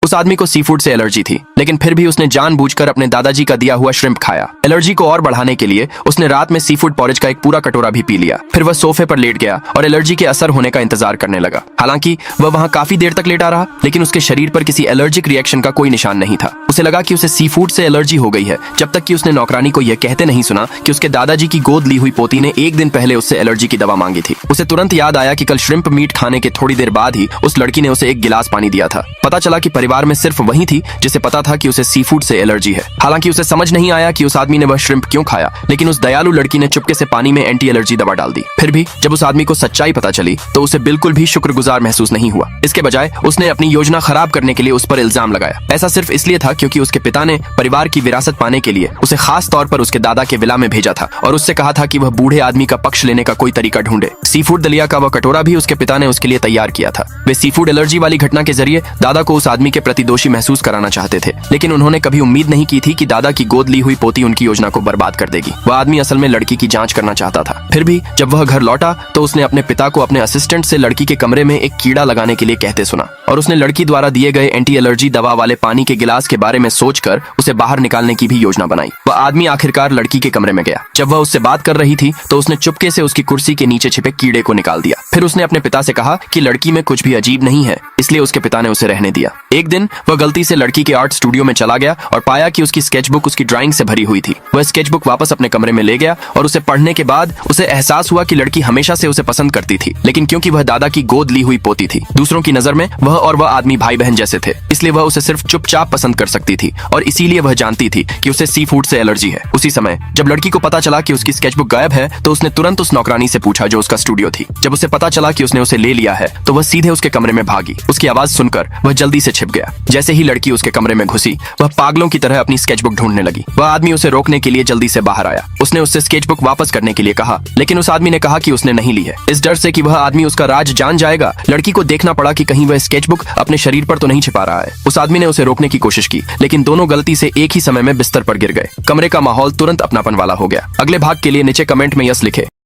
उस आदमी को सी फूड से एलर्जी थी, लेकिन फिर भी उसने जानबूझकर अपने दादाजी का दिया हुआ श्रिम्प खाया। एलर्जी को और बढ़ाने के लिए उसने रात में सी फूड पॉरेज का एक पूरा कटोरा भी पी लिया। फिर वह सोफे पर लेट गया और एलर्जी के असर होने का इंतजार करने लगा। हालांकि वह वहां काफी देर तक लेटा रहा, लेकिन उसके शरीर पर किसी एलर्जिक रिएक्शन का कोई निशान नहीं था। उसे लगा कि उसे सी फूड से एलर्जी हो गई है, जब तक कि उसने नौकरानी को यह कहते नहीं सुना कि उसके दादाजी की गोद ली हुई पोती ने एक दिन पहले उससे एलर्जी की दवा मांगी थी। उसे तुरंत याद आया कि कल श्रिम्प मीट खाने के थोड़ी देर बाद ही उस लड़की ने उसे एक गिलास पानी दिया था। पता चला कि परिवार में सिर्फ वही थी जिसे पता था कि उसे सी फूड से एलर्जी है। हालांकि उसे समझ नहीं आया कि उस आदमी ने वह श्रिम्प क्यों खाया, लेकिन उस दयालु लड़की ने चुपके से पानी में एंटी एलर्जी दवा डाल दी। फिर भी जब उस आदमी को सच्चाई पता चली तो उसे बिल्कुल भी शुक्रगुजार महसूस नहीं हुआ। इसके बजाय उसने अपनी योजना खराब करने के लिए उस पर इल्जाम लगाया। ऐसा सिर्फ इसलिए था क्योंकि उसके पिता ने परिवार की विरासत पाने के लिए उसे खास तौर पर उसके दादा के विला में भेजा था और उससे कहा था कि वह बूढ़े आदमी का पक्ष लेने का कोई तरीका ढूंढे। सी फूड दलिया का वह कटोरा भी उसके पिता ने उसके लिए तैयार किया था। वे सी फूड एलर्जी वाली घटना के जरिए दादा को उस आदमी के प्रति दोषी महसूस कराना चाहते थे, लेकिन उन्होंने कभी उम्मीद नहीं की थी कि दादा की गोद ली हुई पोती उनकी योजना को बर्बाद कर देगी। वह आदमी असल में लड़की की जांच करना चाहता था। फिर भी जब वह घर लौटा तो उसने अपने पिता को अपने असिस्टेंट से लड़की के कमरे में एक कीड़ा लगाने के लिए कहते सुना और उसने लड़की द्वारा दिए गए एंटी एलर्जी दवा वाले पानी के गिलास के बारे में सोचकर उसे बाहर निकालने की भी योजना बनाई। वह आदमी आखिरकार लड़की के कमरे में गया। जब वह उससे बात कर रही थी तो उसने चुपके से उसकी कुर्सी के नीचे छिपे कीड़े को निकाल दिया। फिर उसने अपने पिता से कहा कि लड़की में कुछ भी अजीब नहीं है, इसलिए उसके पिता ने उसे रहने दिया। एक दिन वह गलती से लड़की के आर्ट स्टूडियो में चला गया और पाया कि उसकी स्केचबुक उसकी ड्राइंग से भरी हुई थी। वह स्केचबुक वापस अपने कमरे में ले गया और उसे पढ़ने के बाद उसे एहसास हुआ कि लड़की हमेशा से उसे पसंद करती थी, लेकिन क्योंकि वह दादा की गोद ली हुई पोती थी, दूसरों की नजर में वह और वह आदमी भाई बहन जैसे थे, इसलिए वह उसे सिर्फ चुपचाप पसंद कर सकती थी और इसीलिए वह जानती थी कि उसे सी फूड से एलर्जी है। उसी समय जब लड़की को पता चला कि उसकी स्केचबुक गायब है तो उसने तुरंत उस नौकरानी से पूछा जो उसका स्टूडियो थी। जब उसे पता चला कि उसने उसे ले लिया है तो वह सीधे उसके कमरे में भागी। उसकी आवाज सुनकर वह जल्दी से छिप गया। जैसे ही लड़की उसके कमरे में घुसी वह पागलों की तरह अपनी स्केचबुक ढूंढने लगी। वह आदमी उसे रोकने के लिए जल्दी से बाहर आया। उसने उससे स्केचबुक वापस करने के लिए कहा, लेकिन उस आदमी ने कहा कि उसने नहीं ली है। इस डर से कि वह आदमी उसका राज जान जाएगा, लड़की को देखना पड़ा कि कहीं वह स्केचबुक अपने शरीर पर तो नहीं छिपा रहा है। उस आदमी ने उसे रोकने की कोशिश की, लेकिन दोनों गलती से एक ही समय में बिस्तर पर गिर गए। कमरे का माहौल तुरंत अपनापन वाला हो गया। अगले भाग के लिए नीचे कमेंट में यस लिखे।